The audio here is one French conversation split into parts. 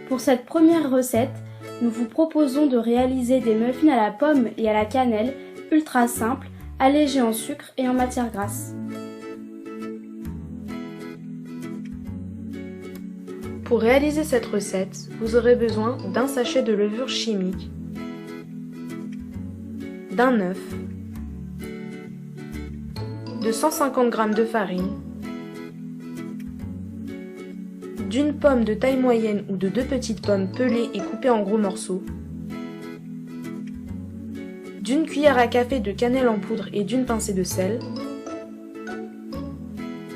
Pour cette première recette, nous vous proposons de réaliser des muffins à la pomme et à la cannelle, ultra simples, allégés en sucre et en matière grasse. Pour réaliser cette recette, vous aurez besoin d'un sachet de levure chimique, d'un œuf, de 150 g de farine, d'une pomme de taille moyenne ou de 2 petites pommes pelées et coupées en gros morceaux, d'une cuillère à café de cannelle en poudre et d'une pincée de sel,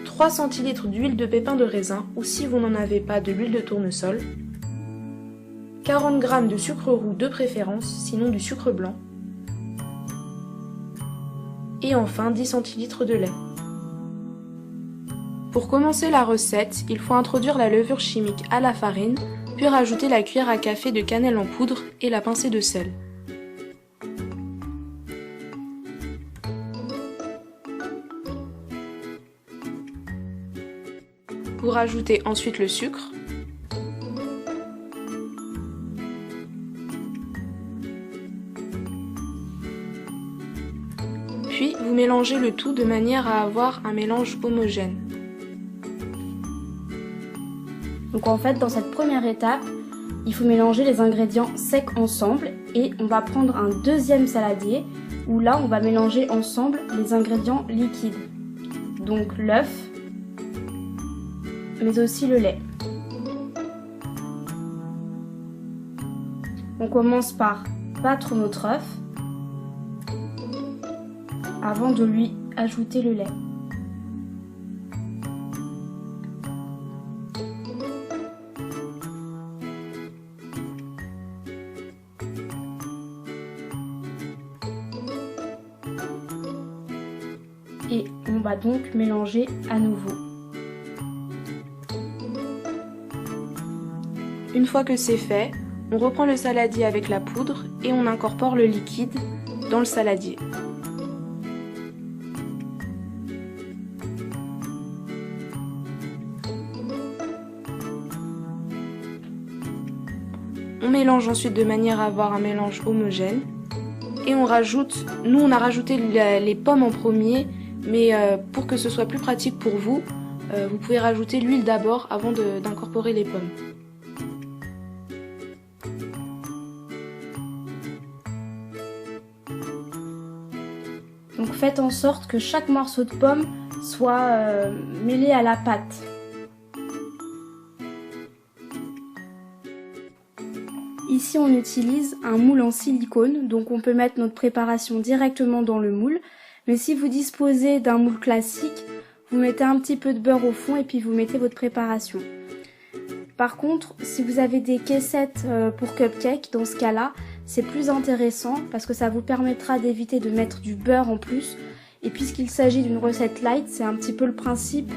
3 cl d'huile de pépins de raisin ou si vous n'en avez pas de l'huile de tournesol, 40 g de sucre roux de préférence, sinon du sucre blanc, et enfin 10 cl de lait. Pour commencer la recette, il faut introduire la levure chimique à la farine, puis rajouter la cuillère à café de cannelle en poudre et la pincée de sel. Vous rajoutez ensuite le sucre, puis vous mélangez le tout de manière à avoir un mélange homogène. Donc en fait, dans cette première étape, il faut mélanger les ingrédients secs ensemble et on va prendre un deuxième saladier où là on va mélanger ensemble les ingrédients liquides. Donc l'œuf, mais aussi le lait. On commence par battre notre œuf avant de lui ajouter le lait. Et on va donc mélanger à nouveau. Une fois que c'est fait, on reprend le saladier avec la poudre et on incorpore le liquide dans le saladier. On mélange ensuite de manière à avoir un mélange homogène et on rajoute, nous on a rajouté les pommes en premier, mais pour que ce soit plus pratique pour vous, vous pouvez rajouter l'huile d'abord avant d'incorporer les pommes. Donc faites en sorte que chaque morceau de pomme soit mêlé à la pâte. Ici on utilise un moule en silicone, donc on peut mettre notre préparation directement dans le moule. Mais si vous disposez d'un moule classique, vous mettez un petit peu de beurre au fond et puis vous mettez votre préparation. Par contre, si vous avez des caissettes pour cupcake, dans ce cas-là, c'est plus intéressant parce que ça vous permettra d'éviter de mettre du beurre en plus. Et puisqu'il s'agit d'une recette light, c'est un petit peu le principe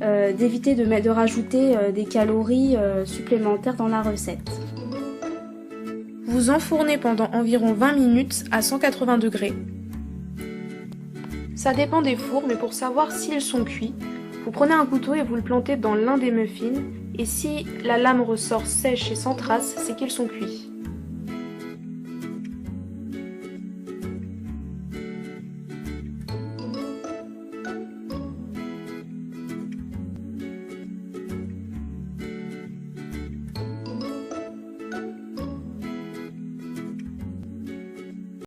d'éviter de rajouter des calories supplémentaires dans la recette. Vous enfournez pendant environ 20 minutes à 180 degrés. Ça dépend des fours, mais pour savoir s'ils sont cuits, vous prenez un couteau et vous le plantez dans l'un des muffins, et si la lame ressort sèche et sans trace, c'est qu'ils sont cuits.